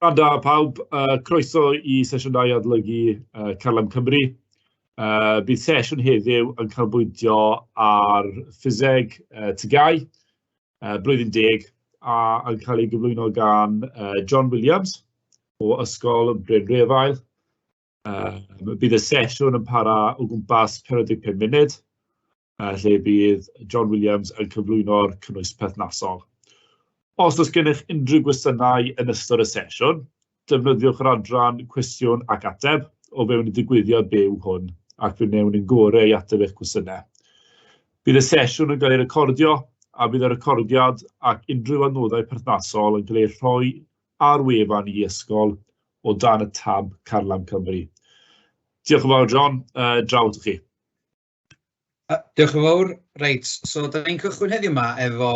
Da pawb, croeso I sesiynau adolygu Carlam Cymru. Bydd sesiwn heddiw yn canolbwyntio ar Ffiseg TGAU, blwyddyn 10, a yn cael ei gyflwyno gan John Williams o ysgol Bryn Refael. Bydd y sesiwn yn para o gwmpas 45 munud, lle bydd John Williams yn cyflwyno'r cynnwys perthnasol. Os oes gennych unrhyw gwestiynau yn ystod y sesiwn, defnyddiwch yr adran cwestiwn ac ateb o fewn y digwyddiad byw hwn, ac fe wnewn ni'n gorau I ateb eich cwestiynau. Bydd y sesiwn yn cael ei recordio, a bydd y recordiad ac unrhyw adnoddau perthnasol yn cael ei rhoi ar wefan I ysgol o dan y tab Carlam Cymru. Diolch yn fawr, John. Draw ydych chi. Diolch yn fawr. Reit, so da ni'n cychwyn heddiw yma efo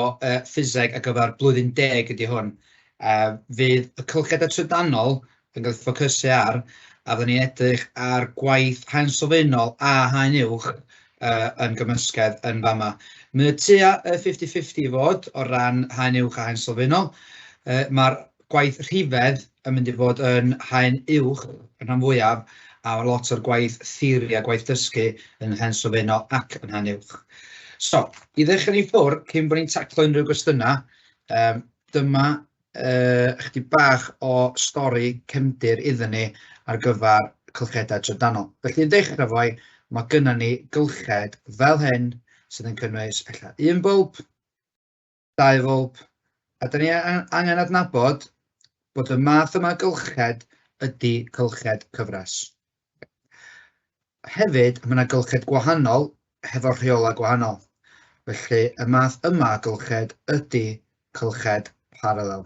Ffiseg ar gyfer blwyddyn 10 ydy hwn. Fydd y cylchedau trydanol yn cael ei ffocysu ar, a fydden ni'n edrych ar gwaith haen sylfaenol a haen uwch yn gymysgedd yn fama. Mae'n tua 50-50 fod o ran haen uwch a haen sylfaenol. Mae'r gwaith rhifedd yn mynd I fod yn haen uwch yn rhan fwyaf, a lot o'r gwaith theori a gwaith dysgu yn haen sylfaenol ac yn haen uwch. So, I ddechrau ni ffwrdd, cyn bod ni'n taclo unrhyw gwestiynau, dyma chydig bach o stori cefndir iddyn ni ar gyfer cylchedau trydanol. Felly, yn dechrau fwy, mae gynnon ni gylched fel hyn sydd yn cynnwys un bwlb, 2 bwlb, a da ni angen adnabod bod y math yma gylched ydy cylched cyfres. Hefyd, mae yna gylched gwahanol hefo rheola gwahanol. Felly, y math yma gylched ydy cylched paralel.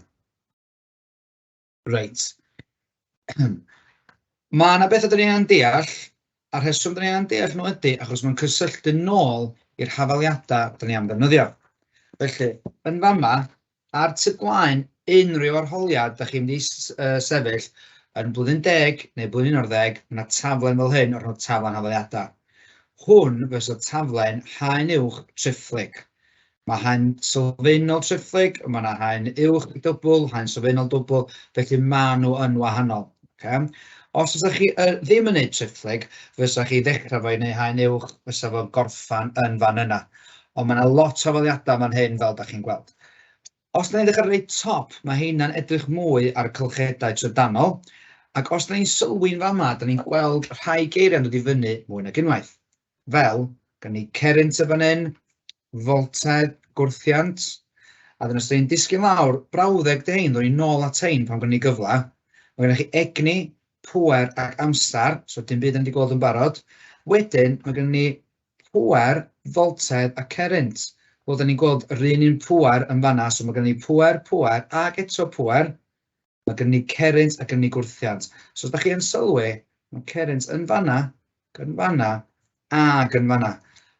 Reit. Mae yna beth ydyn ni'n deall, a'r rheswm ydyn ni'n deall nhw ydy, achos mae'n cysylltu nôl i'r hafaliadau ydyn ni am ddefnyddio. Felly, yn fama, ar tu blaen unrhyw arholiad ydych chi'n mynd I sefyll yn blwyddyn 10 neu blwyddyn 11, mae yna taflen fel hyn o'r nhw taflen hafaliadau. Hwn fysa taflen haen uwch triphlyg. Mae haen sylfaenol triphlyg, mae yna haen uwch dwbl, haen sylfaenol dwbl, felly mae nhw yn wahanol. Okay? Os ydych chi ddim yn gwneud triphlyg, fysa chi ddechrau fo I wneud haen uwch, fysa fo gorffan yn fan yna. Ond mae yna lot o hafaliadau fan hyn fel ydych chi'n gweld. Os da ni'n dechrau reit top, mae heina'n edrych mwy ar cylchedau trydanol, ac os da ni'n sylwi'n fama, da ni'n gweld rhai geiriau'n dod I fyny mwy nag unwaith. Fel, gan ni cerrynt y fan hyn, volted, gwrthiant, a dyn os da ni'n disgyn lawr, brawddeg dy hein, ddod ni nôl at hein pan gan ni gyfla. Mae gennych chi egni, pŵer ac amser, so dim byd yn wedi gweld yn barod. Wedyn, mae gennych ni pŵer, volted a cerrynt. Wel, da ni'n gweld yr un pŵer yn fanna, so mae gennych ni pŵer, ac eto pŵer. Mae gennych ni cerrynt ac yn ni gwrthiant. So, os da chi yn sylwi, mae cerrynt yn fanna, ac yn fanna.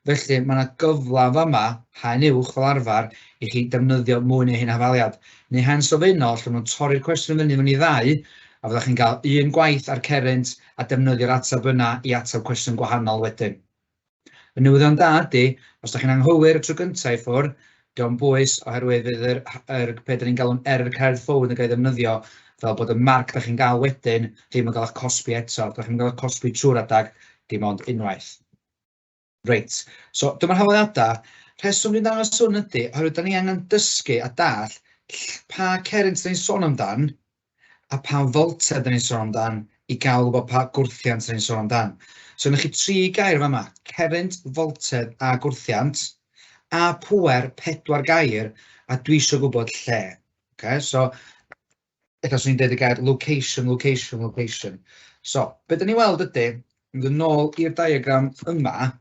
Felly, mae yna gyfla fama, haen uwch fel arfer, I chi defnyddio mwy neu hyn hafaliad. Neu haen sylfaenol, lle maen torri'r cwestiwn fyny fyny 2, a fyddwch chi'n cael un gwaith ar cerrynt a defnyddio'r ateb yna I ateb cwestiwn gwahanol wedyn. Y newyddion da ydy, os da chi'n anghywir y tro gyntaf I ffwrdd, diolch bwys oherwydd fydd beth ni'n galw'n error carried forward yn cael ei ddefnyddio fel bod y marc da chi'n cael wedyn ddim yn cael eich cosbi eto. Da chi'n cael eich cosbi trwy'r adag dim ond unwaith. Reit, so dyma'r hafaliadau. Rheswm dwi'n dangos hwn ydy, oherwydd da ni angen dysgu a dall pa cerrynt da ni'n sôn amdan a pa volted da ni'n sôn amdan I gael gwybod pa gwrthiant da ni'n sôn amdan. So, yna chi 3 gair fama, cerrynt, volted a gwrthiant, a pŵer 4 gair, a dwi eisiau gwybod lle. Okay? So, eto swn i'n dweud y gair location. So, beth da ni weld ydy, mynd yn ôl i'r diagram yma,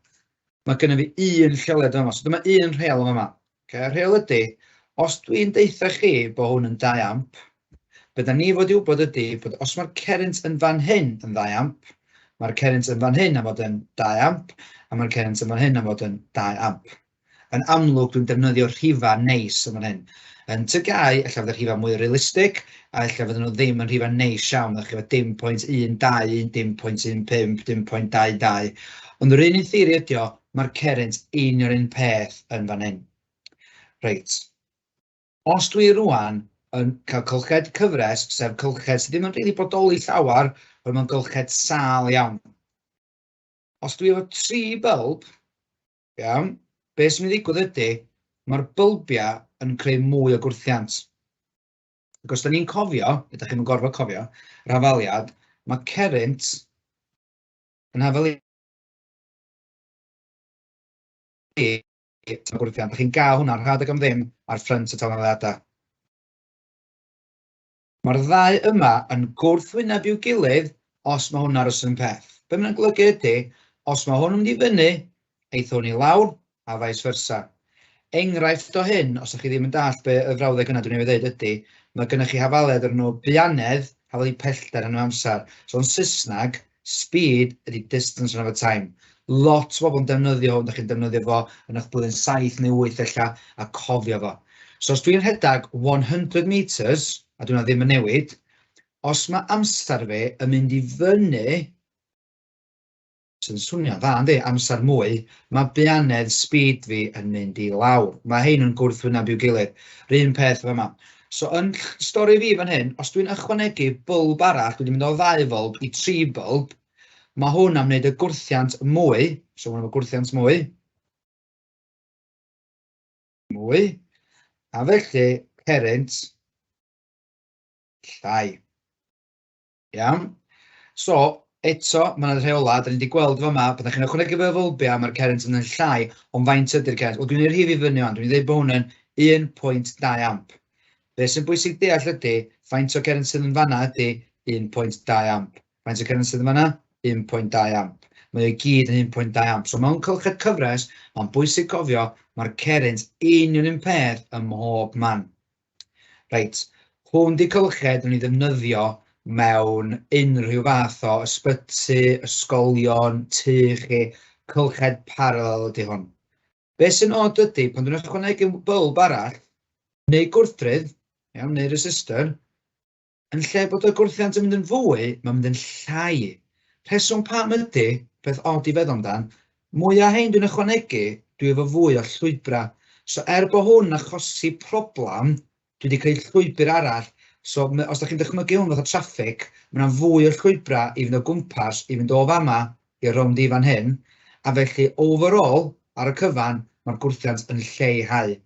mae gennym fi un lleoliad yma. So, dyma un rheol yma. Okay? Rheol ydy, os dwi'n deitha chi bod hwn yn 2 amp, beth da ni fod I wybod ydy, bod os mae'r cerrynt yn fan hyn yn 2 amp, mae'r cerrynt yn fan hyn am fod yn 2 amp, a mae'r cerrynt yn fan hyn am fod yn 2 amp. Yn amlwg, dwi'n defnyddio rhifa neis yn fan hyn. Yn TGAU, ella fydd y rhifa mwy realistig, a ella fydden nhw ddim yn rhifa neis iawn, ella fydden dim 0.12, dim 0.15, dim 0.22. Ond yr un theori ydy o, mae'r cerrynt un o'r un peth yn fan hyn. Reit. Os dwi rwan yn cael cylched cyfres, sef cylched sydd ddim yn rili bodoli llawer, ond mae'n cylched sâl iawn. Os dwi efo 3 bylb, iawn, beth sy'n mynd i ddigwydd ydy, mae'r bylbiau yn creu mwy o gwrthiant. Ac os da ni'n cofio, ydych chi'n gorfod cofio, yr hafaliad, mae current yn hafaliad gwrthiant. Ydych chi'n gael hwnna'n rhad ag am ddim ar ffrynt y tanoliadau. Mae'r ddau yma yn gwrthwyneb i'w gilydd os mae hwnna'r ysyn peth. Be mae'n golygu ydy, os mae hwn yn mynd i fyny, eith hwn i lawr, a vice versa. Enghraifft o hyn, os ydych chi ddim yn dallt be y frawddeg yna dwi'n ei ddweud ydy, mae gennych chi hafaliad ar nhw bianedd, hafal i pellter yn nhw amser. So yn Saesneg, speed ydy distance over time. Lot o bobl yn defnyddio hwn, ydych chi'n defnyddio fo yn eich blwyddyn 7 neu 8 ella, a cofio fo. So os dwi'n rhedeg 100 metres, a dwi'n ddim yn newid, os mae amser fi yn mynd i fyny, sy'n swnio dda, yndi, amser mwy, mae bianedd speed fi yn mynd i lawr. Mae hein yn gwrthwyneb i'w gilydd. R'un peth yma. So yn stori fi fan hyn, os dwi'n ychwanegu bwlb arall, dwi'n mynd o 2 bwlb i 3 bwlb, mae hwn am wneud y gwrthiant mwy, so hwn am y gwrthiant mwy, a felly current llai. Iawn? So, eto, mae'n rheola, da ni wedi gweld fo yma, byddwch chi'n ychwanegu fe fwlbiau, mae'r current yn llai, ond faint ydy'r current? Wel, dwi'n ei rhif i fyny o'n, dwi'n ei ddweud bod hwn yn 1.2 amp. Be sy'n bwysig deall ydy, faint o current sydd yn fanna ydy 1.2 amp. Faint o current sydd yn fanna? 1.2 amp. Mae o gyd yn 1.2 amp. So mewn cylched cyfres, mae'n bwysig cofio, mae'r current union un peth ym mhob man. Reit, hwn di cylched yn ei ddefnyddio mewn unrhyw fath o ysbyty, ysgolion, tŷ chi, cylched paralel ydy hwn. Be sy'n od ydy, pan dwi'n ychwanegu bwlb arall, neu gwrthrydd, iawn, neu resistor, yn lle bod y gwrthiant yn mynd yn fwy, mae'n mynd yn llai. Rheswm pam ydy, peth od i feddwl amdan, mwy o hein dwi'n ychwanegu, dwi efo fwy o llwybra. So bod hwn achosi problem, dwi wedi creu llwybr arall. So os ydych chi'n dychmygu hwn fath o traffig, mae'n fwy o llwybra i fynd o gwmpas, i fynd o fama i'r rownd i fan hyn, a felly overall, ar y cyfan, mae'r gwrthiant yn lleihau.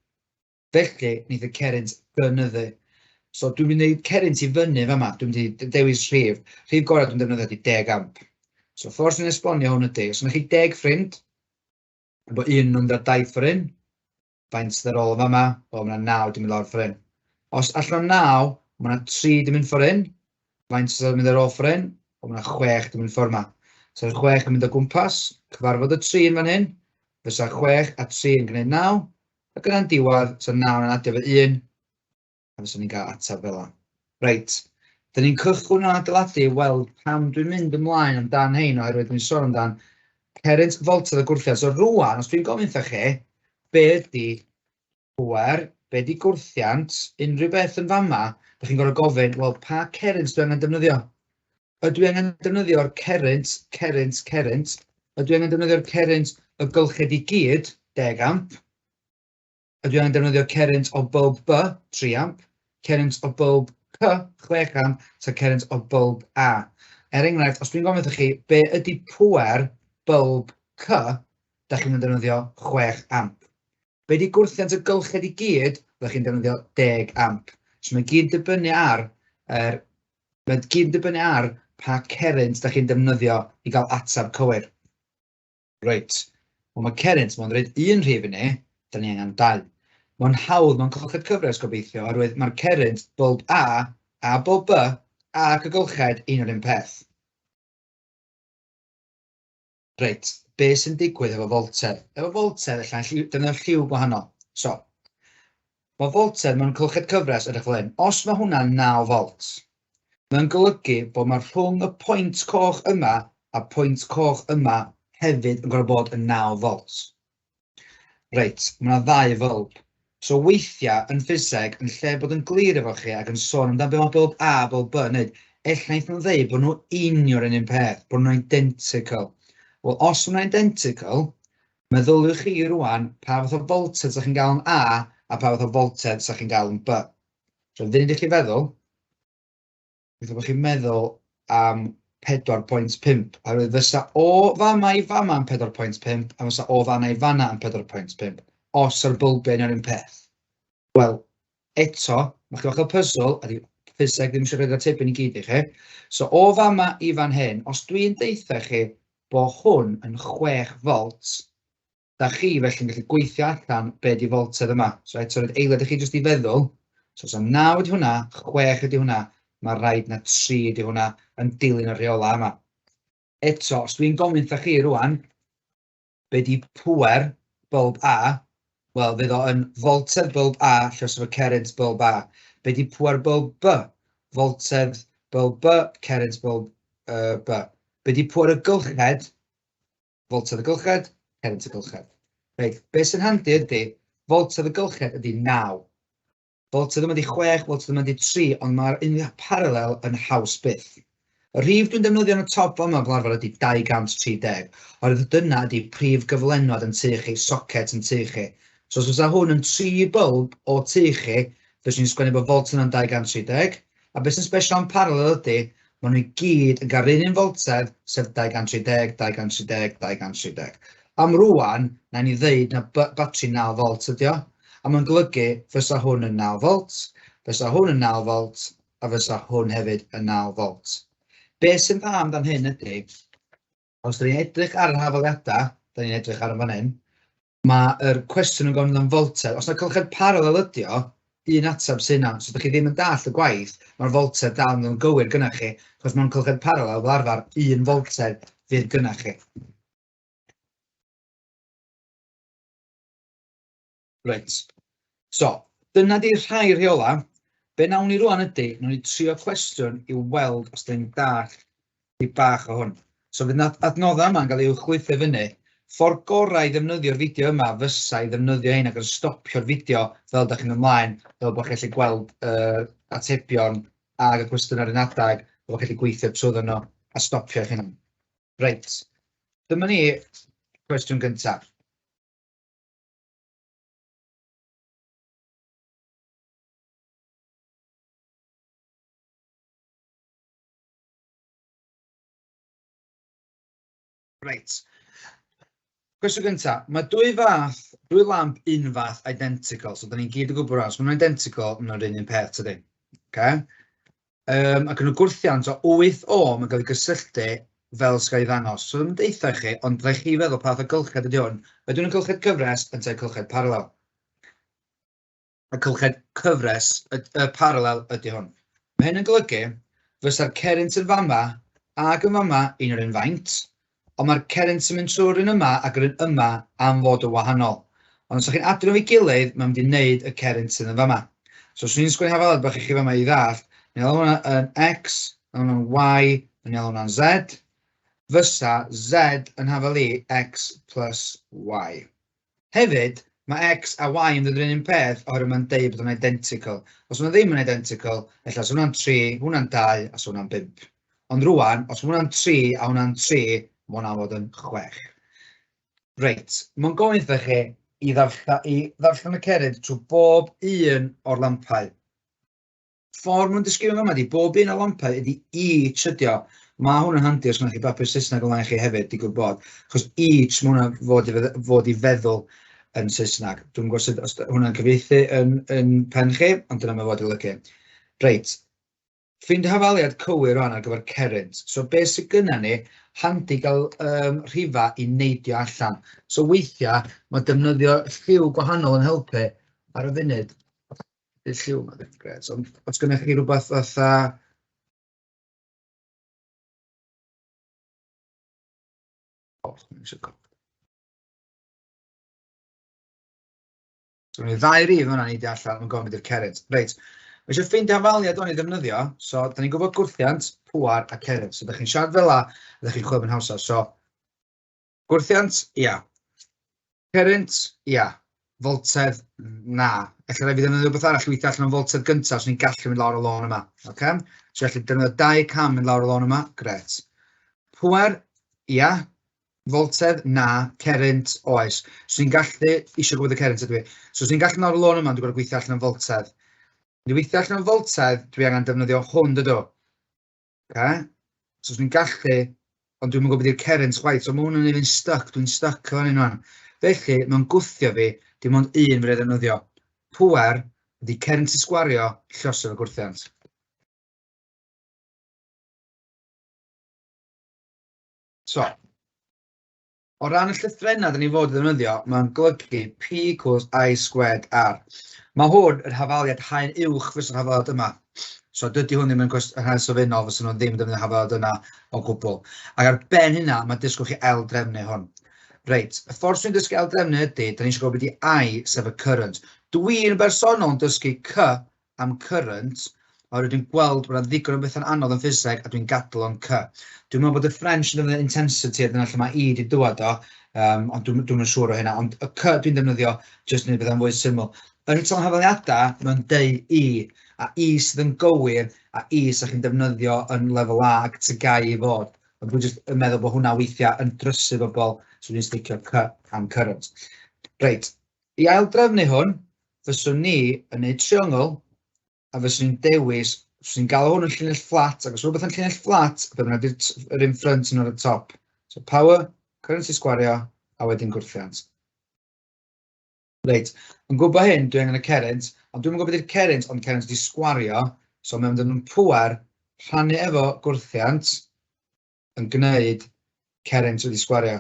Felly, wneith y current gynyddu. So dwi'n mynd i wneud current i fyny fama, dwi'n mynd i dewis rhif. Rhif gorau dwi'n defnyddio ydy 10 amp. So ffordd sy'n esbonio hwn ydy, os yna chi 10 ffrind, bod un nhw'n dod 2 ffrind, faint sydd ar ôl fama, o mae 9 dwi'n mynd lawr ffrind. Os allan 9, mae 3 dwi'n mynd ffrind, faint sydd yn mynd ar ôl ffrind, o mae 6 dwi'n mynd ffordd yma. So 6 yn mynd o gwmpas, cyfarfod y 3 yn fan hyn, fysa 6 a 3 yn gwneud 9, ac yna'n diwedd, so 9 yn adio fe 1, a fysa ni'n cael ateb fel yna. Reit, da ni'n cychwyn yn adeiladu weld pam dwi'n mynd ymlaen amdan hein oherwydd dwi'n sôn amdan current voltedd y gwrthiant. So rwan, os dwi'n gofyn wrtha chi, be ydy pŵer, be ydy gwrthiant, unrhyw beth yn fama, da chi'n gorfod gofyn, wel, pa current dwi angen defnyddio? Ydw i angen defnyddio'r current, ydw i angen defnyddio'r current y gylched i gyd, 10 amp, ydw i angen defnyddio current o bulb B, 3 amp, current o bulb C, 6 amp, so current o bulb A. Enghraifft, os dwi'n gofyn wrtha chi, be ydy pŵer bulb C, da chi'n defnyddio 6 amp. Be ydy gwrthiant y gylched i gyd, da chi'n defnyddio 10 amp. So mae'n gyd dibynnu ar, pa current da chi'n defnyddio i gael atab cywir. Reit, wel mae current mae'n rhaid un rhif i ni, da ni angen 2. Mae'n hawdd mewn cylched cyfres gobeithio, oherwydd mae'r current bulb a bulb B ac y gylched un o'r un peth. Reit, be sy'n digwydd efo voltedd? Efo voltedd, defnyddio lliw gwahanol. So, mae voltedd mewn cylched cyfres edrych fel hyn. Os mae hwnna'n 9 volt, mae'n golygu bod mae rhwng y pwynt coch yma a pwynt coch yma hefyd yn gorfod bod yn 9 volt. Reit, mae yna 2 bulb. So weithiau yn ffiseg, yn lle bod yn glir efo chi ac yn sôn amdano beth mae bulb A a bulb B yn wneud, ellaith nhw'n dweud bod nhw union yn un peth, bod nhw'n identical. Wel, os nhw'n identical, meddyliwch chi rwan pa fath o voltage ydych chi'n gael yn A a pa fath o voltage ydych chi'n gael yn B. So, fyddwn ni'n chi feddwl, bydd bod chi'n meddwl am 4.5, oherwydd fysa o fama i fama yn 4.5, a fysa o fana i fana yn 4.5, os o'r bylbiau yn yr un peth. Wel, eto, mae chi bach o puzzle, a di Ffiseg ddim eisiau rhaid atebyn i gyd i chi. So, o fama i fan hyn, os dwi'n deitha chi bod hwn yn 6 volt, da chi felly'n gallu gweithio allan be di voltedd yma. So, eto, roedd eiliad i chi jyst i feddwl, so, 9 ydi hwnna, 6 ydi hwnna, mae rhaid na 3 ydi hwnna yn dilyn y rheola yma. Eto, os dwi'n gofyn wrtha chi rwan, be di pŵer bylb A, wel, fydd o yn voltedd bylb A lle efo current bylb A. Be di pŵer bylb B? Voltedd bylb B, current bylb B. Be di pŵer y gylched? Voltedd y gylched, current y gylched. Reit, be sy'n handi ydy, voltedd y gylched ydy 9. Voltedd yma ydy 6, voltedd yma ydy 3, ond mae'r unigol paralel yn haws byth. Y rhif dwi'n defnyddio yn y top yma fel arfer ydy 230, oherwydd dyna ydy prif gyflenwad yn tu chi, socket yn tu chi. So os oes hwn yn 3 bylb o tu chi, fyswn i'n sgwennu bod volt yna'n 230, a beth sy'n special yn paralel ydy, maen nhw i gyd yn cael un voltedd, sef 230, 230, 230. Am rwan, na ni ddeud na batri 9 volt ydy o, a mae'n golygu fysa hwn yn 9 volt, fysa hwn yn 9 volt, a fysa hwn hefyd yn 9 volt. Be sy'n dda amdan hyn ydy, os da ni'n edrych ar yr hafaliadau, da ni'n edrych ar y fan hyn, mae'r cwestiwn yn gofyn am voltedd. Os yna cylched paralel ydy o, un ateb sy'n yna, so da chi ddim yn dall y gwaith, mae'r voltedd dal yn gywir gyda chi, achos mae'n cylched paralel fel arfer 1 voltedd fydd gyda chi. Reit. So, dyna di rhai rheola. Be nawn ni rwan ydy, nawn ni trio cwestiwn i weld os da ni'n dall i bach o hwn. So, fydd adnoddau yma'n cael ei chwythu fyny. Ffordd gorau i ddefnyddio'r fideo yma fysa i ddefnyddio hyn ac yn stopio'r fideo fel da chi'n ymlaen, fel bod chi'n gallu gweld atebion ag y cwestiwn ar un adag, fel bod chi'n gallu gweithio trwy nhw a stopio hyn. Reit, dyma ni cwestiwn gyntaf. Reit. Cwestiwn gyntaf, mae dwy lamp un fath identical, so da ni'n gyd yn gwybod rhaid, so maen nhw'n identical yn yr un peth tydi. Okay? Ac yn y gwrthiant o 8 ohm yn cael ei gysylltu fel sgai ddangos. So dwi'n deitha chi, ond rhaid chi feddwl pa fath o gylched ydy hwn. Ydyn nhw'n gylched cyfres yn te gylched paralel. Y gylched cyfres, y paralel ydy hwn. Mae hyn yn golygu, fysa'r current yn fama ac yn fama un o'r un faint, ond mae'r current yn mynd trwy'r un yma ac yr un yma am fod yn wahanol. Ond os ydych chi'n adrodd i gilydd, mae'n mynd i wneud y current yn fama. So os ni'n sgwennu hafalad bach i chi fama i ddall, ni'n alw hwnna yn X, ni'n alw hwnna'n Y, ni'n alw hwnna'n Z, fysa Z yn hafal i X plus Y. Hefyd, mae X a Y yn dod yr un peth oherwydd mae'n deud bod yn identical. Os hwnna ddim yn identical, ella os hwnna'n 3, hwnna'n 2, a hwnna'n 5. Ond rwan, os hwnna'n 3 a hwnna'n 3, mae hwnna'n fod yn 6. Reit, mae'n gofyn iddo chi i ddarllen y cerrig trwy bob un o'r lampau. Ffordd mae'n disgrifio yma di, bob un o'r lampau ydi each ydi o. Mae hwn yn handi os gwneud chi bapur Saesneg ymlaen chi hefyd, di gwybod. Achos each mae hwnna fod i feddwl yn Saesneg. Dwi'n gwybod os hwnna'n cyfieithu yn pen chi, ond dyna mae fod i lygu. Reit. Ffind hafaliad cywir rhan ar gyfer current. So beth sydd gyda ni, handi gael rhifa i neidio allan. So weithiau, mae defnyddio lliw gwahanol yn helpu ar y funud. Y lliw yma ddim gred. Ond os gyda chi rhywbeth fatha... So ni ddau rif yna neidio allan, mae'n gofyn i'r current. Reit. Mae eisiau ffeindio hafaliad o'n i ddefnyddio, so da ni'n gwybod gwrthiant, pŵar a current. So da chi'n siarad fel la, a da chi'n chwilio yn hawsa. So, gwrthiant, ia. Current, ia. Voltedd, na. Ella rai fi ddefnyddio beth arall weithio allan o'n voltedd gyntaf, so ni'n gallu mynd lawr o lôn yma. Okay? So gallu defnyddio 200 mynd lawr o lôn yma, gret. Pŵar, ia. Voltedd, na. Current, oes. So ni'n gallu, eisiau gwybod y current ydw i. So ni'n gallu lawr o lôn yma, dwi'n gwybod gweithio allan o'n voltedd. Wedi weithio allan o foltedd, dwi angen defnyddio hwn dydw. So, dwi'n gallu, ond dwi'n gwybod beth yw'r current chwaith, so mae hwn yn ei fynd stuck, dwi'n stuck fan hyn o'n. Felly, mae'n gwthio fi, dim ond un fydd defnyddio. Pŵer ydy current i sgwario llosod o gwrthiant. So, o ran y llythrennau dyn ni fod i ddefnyddio, mae'n golygu P equals I squared R. Mae hwn yn hafaliad haen uwch fysa'r hafaliad yma. So, dydy hwn ddim yn hanes o fynnol fysa nhw ddim yn defnyddio hafaliad yna o gwbl. Ac ar ben hynna, mae disgwyl chi L drefnu hwn. Reit, y ffordd sy'n dysgu L drefnu ydy, da ni eisiau gwybod beth i I sef y current. Dwi'n bersonol yn dysgu C am current, oherwydd dwi'n gweld bod yna ddigon o bethau'n anodd yn ffiseg a dwi'n gadael o'n C. Dwi'n meddwl bod y French yn defnyddio intensity a dyna lle mae I wedi dŵad o, ond dwi'n siŵr o hynna. Ond y C dwi'n defnyddio jyst yn ei bethau'n fwy syml. Yn y ton hafaliadau, mae'n deud I, a I sydd yn gywir, a I sydd chi'n defnyddio yn lefel A ac TGAU i fod. Ond dwi'n jyst yn meddwl bod hwnna weithiau yn drysu bobl, so dwi'n sticio C am current. Reit, i ail drefnu hwn, fyswn ni yn neud triongl, a fyswn ni'n dewis, fyswn ni'n galw hwn yn llinell fflat, ac os rhywbeth yn llinell fflat, byddwn ni'n un ffrynt yn o'r top. So power, current i sgwario, a wedyn gwrthiant. Reit, yn gwybod hyn, dwi angen y current, ond dwi'n gwybod i'r current, ond current di sgwario, so mewn dyn nhw'n pŵer, rhannu efo gwrthiant, yn gwneud current wedi sgwario.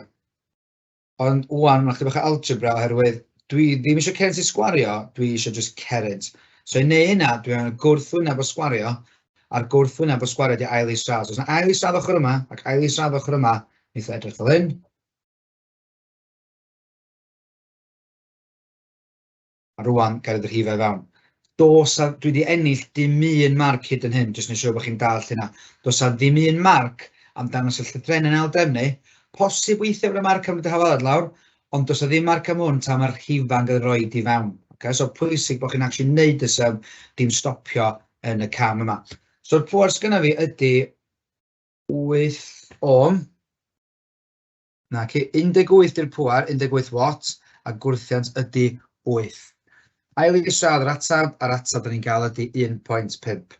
Ond wwan, mae'n chdi bach o algebra, oherwydd dwi ddim eisiau current i sgwario, dwi eisiau just current. So i neu hynna, dwi angen gwrthwyneb o sgwario, a'r gwrthwyneb o sgwario di ail isradd. So os yna ail isradd ochr yma, ac ail isradd ochr yma, neith o edrych fel hyn. A rwan, gael yr hifau fewn. Dwi wedi ennill dim un marc hyd yn hyn, jyst yn siŵr bod chi'n dall hynna. Does a ddim un marc am dangos y llythrennau ail drefnu. Posib weithio bod y marc am y hafaliad lawr, ond does a ddim marc am hwn tan mae'r hifan gyda'r roed i fewn. Okay, so pwysig bod chi'n actually neud y sef, dim stopio yn y cam yma. So'r pŵer sgynna fi ydy 8 ohm. Na, 18 di'r pŵer, 18 watt, a gwrthiant ydy 8. Ail isradd yr atab da ni'n cael ydy 1.5.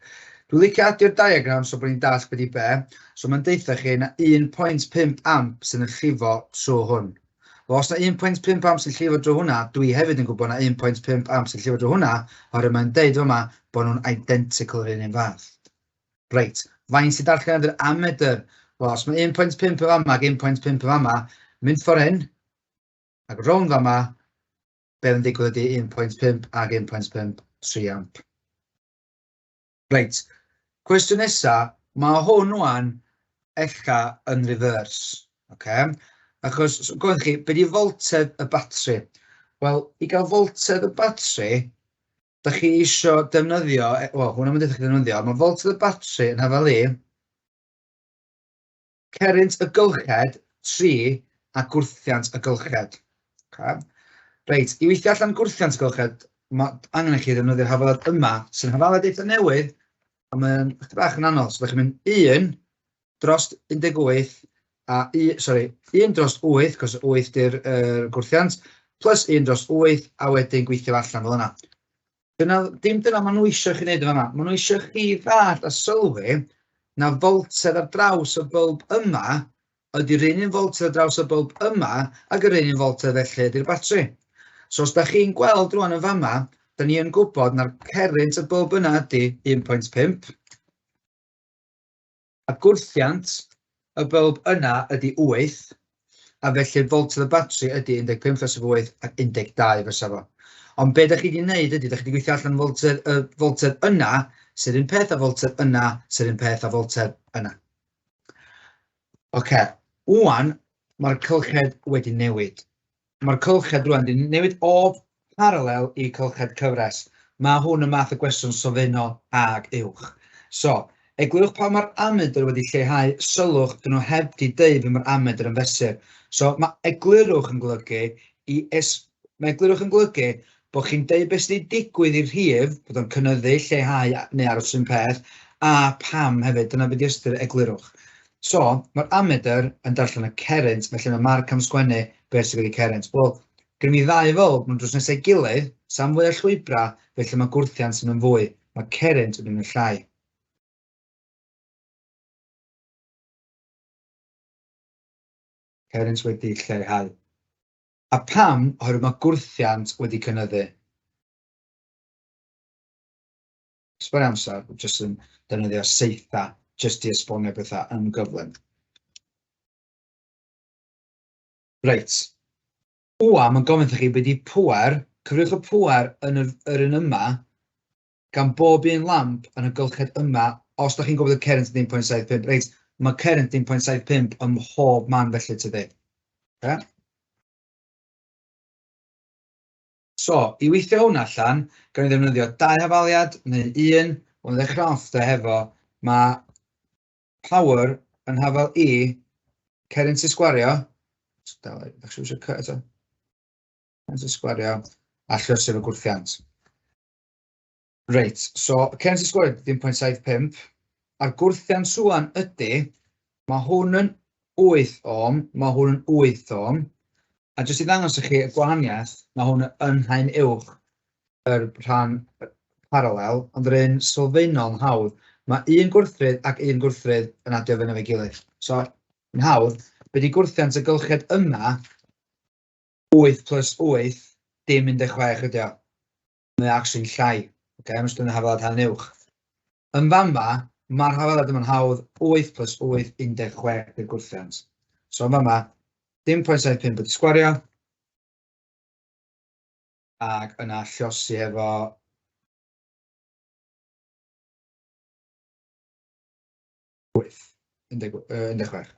Dwi'n licio adio'r diagram so bod ni'n dall beth i be. So mae'n deitha chi na 1.5 amp sy'n yn llifo trwy hwn. Os na 1.5 amp sy'n llifo drwy hwnna, dwi hefyd yn gwybod na 1.5 amp sy'n llifo drwy hwnna, oherwydd mae'n deud yma bod nhw'n identical yr un fath. Reit, faint sy'n darllen ydy'r amedr? Wel, os mae 1.5 fama ac 1.5 fama, mynd ffordd hyn, ac rown fama, beth yn digwydd ydy 1.5 ac 1.5, 3 amp. Reit, cwestiwn nesaf, mae hwn wan ella yn reverse. Okay? Achos, gwybod chi, beth i voltedd y batri? Wel, i gael voltedd y batri, da chi eisiau defnyddio, wel, hwnna mae'n dweud chi defnyddio, mae voltedd y batri yn hafalu current y gylched 3 a gwrthiant y gylched. Okay. Reit, i weithio allan gwrthiant y gylched, mae angen i chi defnyddio'r hafaliad yma, sy'n hafaliad eitha newydd, a mae'n bach yn anodd. So, da chi'n mynd 1 dros 18, sorry, 1 dros 8, cos 8 di'r gwrthiant, plus 1 dros 8, a wedyn gweithio allan fel yna. Dim dyna maen nhw eisiau chi wneud yma. Maen nhw eisiau chi ddall a sylwi na voltedd ar draws y bwlb yma ydy'r un voltedd ar draws y bwlb yma ac yr un voltedd felly ydy'r batri. So os da chi'n gweld rwan yn fama, da ni yn gwybod na'r current y bwlb yna ydy 1.5 a gwrthiant y bwlb yna ydy 8, a felly voltedd y batri ydy 15 plus 8 ac 12 fysa fo. Ond be da chi wedi gwneud ydy, da chi wedi gweithio allan voltedd yna, sydd un peth a voltedd yna, sydd un peth a voltedd yna. Oce, wwan, mae'r cylched wedi newid. Mae'r cylched rwan wedi newid o paralel i cylched cyfres. Mae hwn yn math o gwestiwn sylfaenol ag uwch. So, eglurwch pa mae'r amedr wedi lleihau, sylwch dyn nhw heb di deud fe mae'r amedr yn fesur. So mae eglurwch yn golygu, bod chi'n deud beth sydd wedi digwydd i'r rhif, bod o'n cynyddu, lleihau neu aros un peth, a pam hefyd, dyna beth ystyr eglurwch. So, mae'r amedr yn darllen y current, felly mae marc am sgwennu beth sydd wedi current. Wel, gyda mi ddau fwlb, mae'n drws nesau gilydd, sa'n fwy o llwybra, felly mae gwrthiant yn fwy. mae current yn mynd yn llai. Current wedi lleihau. A pam, oherwydd mae gwrthiant wedi cynyddu. Sbon amser, jyst yn defnyddio seitha, jyst i esbonio bethau yn gyflym. Reit. Wwa, mae'n gofyn chi beth i pŵer, cyfriwch y pŵer yn yr un yma, gan bob un lamp yn y gylched yma, os da chi'n gwybod y current 1.75, reit, mae current 1.75 ym mhob man felly tydi. Okay? So, i weithio hwnna allan, gan i ddefnyddio 2 hafaliad neu 1, ond ddechrau off hefo, mae power yn hafal i current i sgwario, current i sgwario, a llysif y gwrthiant. Reit, so current i sgwario 1.75, a'r gwrthiant sŵan ydy, mae hwn yn 8 ohm, mae hwn yn 8 ohm, a jyst i ddangos i chi y gwahaniaeth, mae hwn yn haen uwch yr rhan paralel, ond yr un sylfaenol yn hawdd. Mae un gwrthrydd ac un gwrthrydd yn adio fyny efo'i gilydd. So, yn hawdd, bydd i gwrthiant y gylched yma 8 plus 8, dim 16 ydi o. Mae actually'n llai. Okay, mae'n stwyn y hafalad haen uwch. Yn fama, mae'r hafalad yma'n hawdd 8 plus 8, 16 i'r gwrthiant. So, yn fama, 1.75 wedi sgwario, ac yna llosi efo 8, 16.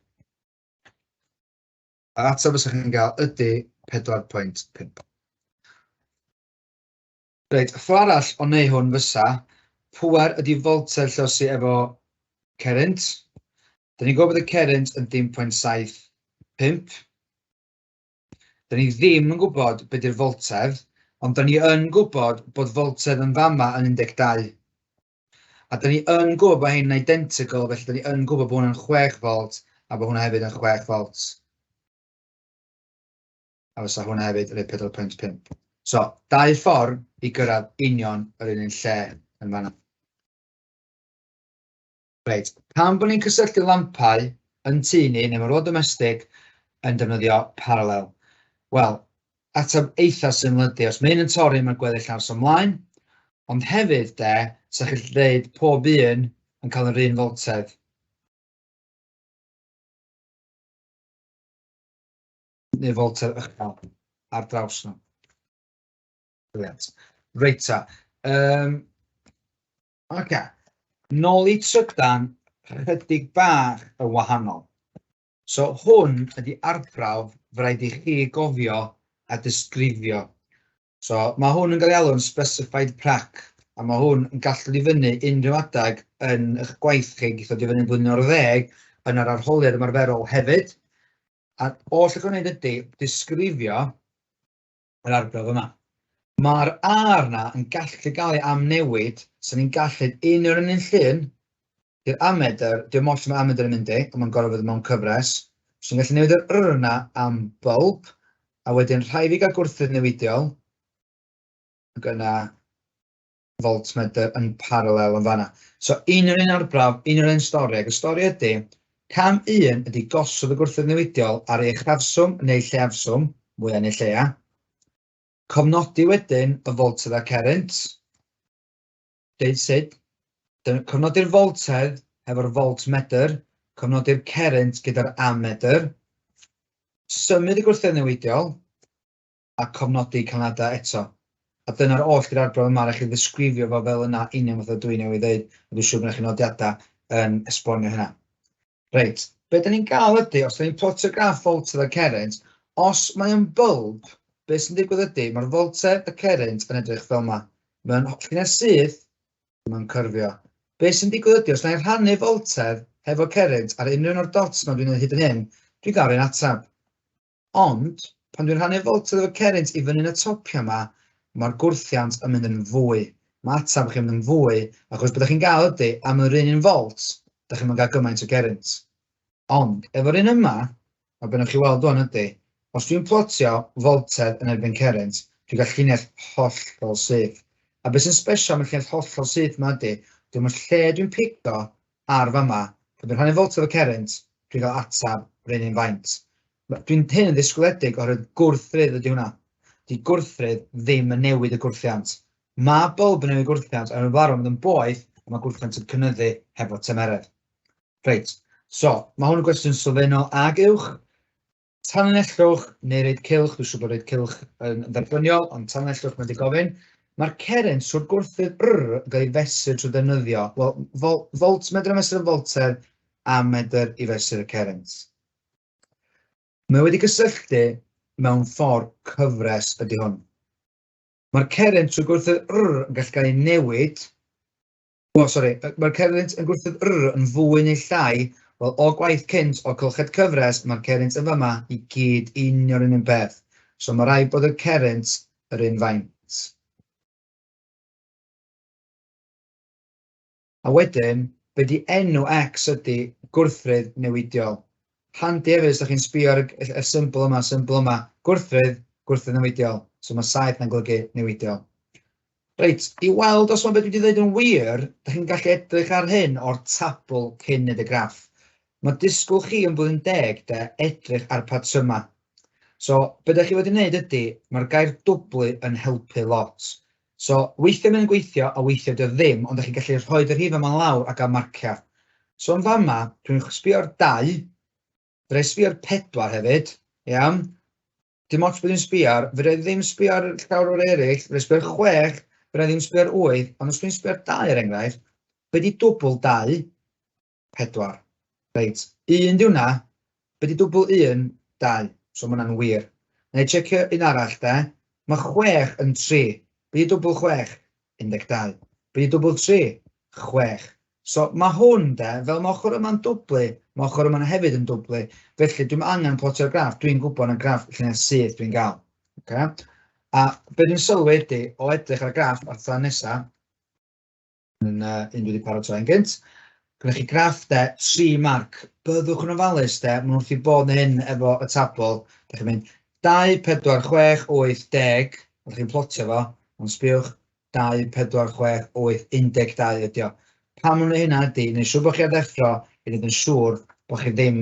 A'r ateb ysych chi'n cael ydy 4.5. Reit, y ffordd arall o neu hwn fysa, pŵer ydy volta'r llosi efo current. Da ni'n gwybod bod y current yn 1.75. Da ni ddim yn gwybod beth yw'r voltedd, ond da ni yn gwybod bod voltedd yn fama yn 12. A da ni yn gwybod bod hyn yn identical, felly da ni yn gwybod bod hwn yn 6 volt, a bod hwnna hefyd yn 6 volt. A fysa hwnna hefyd yn 4.5. So, 2 ffordd i gyrraedd union yr un lle yn fanna. Reit, pam bod ni'n cysylltu lampau yn tŷ ni, neu mae'r domestig yn defnyddio paralel? Wel, ateb eitha syml ydy, os mae un yn torri, mae'r gweddill ars ymlaen, ond hefyd, sa chi'n dweud pob un yn cael yr un voltedd. Neu voltedd uchel ar draws nhw. Brilliant. Reit ta. Oce. Nôl i trydan chydig bach y wahanol. So hwn ydy arbrawf fe rhaid i chi gofio a disgrifio. So mae hwn yn cael ei alw'n specified prac, a mae hwn yn gallu difynnu unrhyw adag yn eich gwaith chi, geith o difynnu blwyddyn 10 yn yr arholiad ymarferol hefyd. A oll ych gwneud ydy disgrifio yr arbrawf yma. Mae'r ar na yn gallu gael ei amnewid, so ni'n gallu un o'r un llun, di'r ameder, di'r moll mae ameder yn mynd i, ond mae'n gorfod fod mewn cyfres. So ni'n gallu newid yr yna am bulb, a wedyn rhai fi gael gwrthydd newidiol, ac yna voltmeter yn paralel yn fanna. So un o'r un arbrawf, un o'r un stori, ac y stori ydy, cam 1 ydy gosod y gwrthydd newidiol ar ei chafswm neu lleafswm, mwyaf neu lleia. Cofnodi wedyn y voltedd a current. Deud sut. Cofnodi'r voltedd efo'r voltmeter, cofnodi'r current gyda'r ammeter, symud y gwrthydd newidiol, a cofnodi canlyniadau eto. A dyna'r oll gyda'r arbrawf yma, rhaid chi ddisgrifio fo fel yna union fath o dwi'n ei ddweud, a dwi'n siŵr bod chi'n nodiadau yn esbonio hynna. Reit, be da ni'n gael ydy, os da ni'n plotio graff voltedd a current, os mae'n bulb, beth sy'n digwydd ydy, mae'r voltedd a current yn edrych fel yma. Mae'n llinell syth, mae'n cyrfio. Beth sy'n digwydd ydy, os na i'n rhannu voltedd hefo current ar unrhyw o'r dots na dwi'n ei hyd yn hyn, dwi'n gael ein atab. Ond, pan dwi'n rhannu voltedd efo current i fyny yn y topia yma, mae'r gwrthiant yn mynd yn fwy. Mae atab chi'n mynd yn fwy, achos beth chi'n gael ydy, am yr un volt, da chi'n gael gymaint o current. Ond, efo'r un yma, a beth chi weld o'n ydy, os dwi'n plotio voltedd yn erbyn current, dwi'n gael llinell hollol syth. A beth sy'n special am y llinell hollol syth yma ydy, dwi'n meddwl lle dwi'n pigo ar fama, pan dwi'n rhannu volta fo current, dwi'n cael atab rhan un faint. Dwi'n hyn yn ddisgwledig oherwydd gwrthrydd ydy hwnna. Di gwrthrydd ddim yn newid y gwrthiant. Mae bulb yn newid gwrthiant, a mae'n farw yn boeth, a mae gwrthiant yn cynyddu hefo tymeredd. Reit, so, mae hwn yn gwestiwn sylfaenol ag uwch. Tanlinellwch neu reid cylch, dwi'n siŵr bod reid cylch yn dderbyniol, ond tanlinellwch mae wedi gofyn. Mae'r current trwy'r gwrthydd yn cael ei fesur trwy ddefnyddio. Wel, medr mesur y volter a medr i fesur y current. Mae wedi gysylltu mewn ffordd cyfres ydy hwn. Mae'r current trwy'r gwrthydd yn gallu cael ei newid. Mae'r current yn gwrthydd yn fwy neu llai. Wel, o gwaith cynt o cylched cyfres, mae'r current yn fyma i gyd union yn un peth. So mae rhaid bod y current yr un faint. A wedyn, be di enw X ydy gwrthrydd newidiol. Handi hefyd, os da chi'n sbio ar y symbol yma, gwrthrydd newidiol. So mae 7 yn golygu newidiol. Reit, i weld os mae beth wedi dweud yn wir, da chi'n gallu edrych ar hyn o'r tabl cyn y graff. Mae disgwyl chi yn blwyddyn 10 edrych ar patryma. So, be da chi wedi wneud ydy, mae'r gair dwblu yn helpu lot. So, weithiau mae'n gweithio a weithiau dio ddim, ond da chi'n gallu rhoi'r rhif yma lawr ac a marcio. So, yn fama, dwi'n sbio'r 2, dwi'n sbio'r 4 hefyd, iawn. Dim ots bod dwi'n sbio'r, fydde ddim sbio'r llawr o'r eraill, fydde sbio'r 6, fydde ddim sbio'r 8, ond os dwi'n sbio'r 2 er enghraifft, be di dwbl 2, 4. Reit, 1 di hwnna, be di dwbl 1, 2, so mae hwnna'n wir. Na i checio un arall, mae 6 yn 3. Be di dwbl 6? 12. Be di dwbl 3? 6. So mae hwn, fel mae ochr yma'n dwblu, mae ochr yma'n hefyd yn dwblu. Felly dwi'n angen plotio'r graff, dwi'n gwybod yn y graff llinell syth dwi'n gael. A be dwi'n sylwi ydy, o edrych ar y graff ar than nesaf, un dwi wedi paratoi'n gynt, gwneud chi graff 3 marc. Byddwch yn ofalus, maen wrth i bod hyn efo y tabl. Da chi'n mynd 2, 4, 6, 8, 10, da chi'n plotio fo, ond sbiwch 2, 4, 6, 8, 12 ydi o. Pam nhw'n hynna ydy, neu siŵr bod chi ar ddeffro i wneud yn siŵr bod chi ddim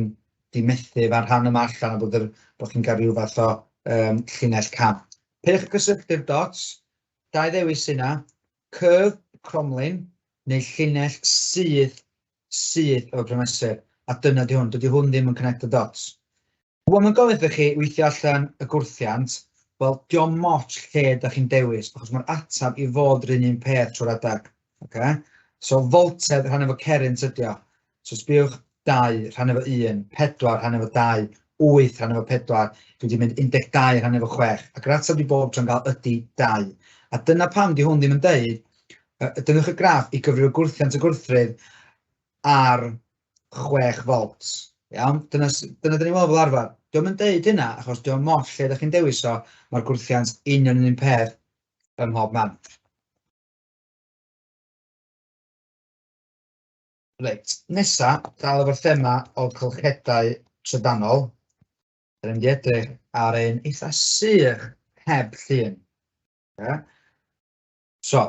di methu fa'r rhan yma allan a bod chi'n cael rhyw fath o llinell cam. Peidiwch y gysylltu'r dots, 2 ddewis yna, curve, cromlin, neu llinell syth o promesur, a dyna di hwn, dydy hwn ddim yn connect y dots. Wel, mae'n gofyn i chi weithio allan y gwrthiant, wel, diolch moch lle da chi'n dewis, achos mae'r atab i fod yr un peth trwy'r adag. So, voltedd rhan efo current ydi o. So, sbiwch 2 rhan efo 1, 4 rhan efo 2, 8 rhan efo 4, dwi wedi mynd 12 rhan efo 6. Ac yr atab di bob tro'n gael ydi 2. A dyna pam di hwn ddim yn deud, dynwch y graff i gyfrif y gwrthiant y gwrthrydd ar 6 volts. Iawn? Dyna dyn ni'n meddwl fel arfer. Diolch yn deud hynna, achos diolch moch lle da chi'n dewis o, mae'r gwrthiant union yn un peth ym mhob man. Reit, nesa, dal efo'r thema o cylchedau trydanol. Dyna mynd i edrych ar un eitha sych heb llun. So,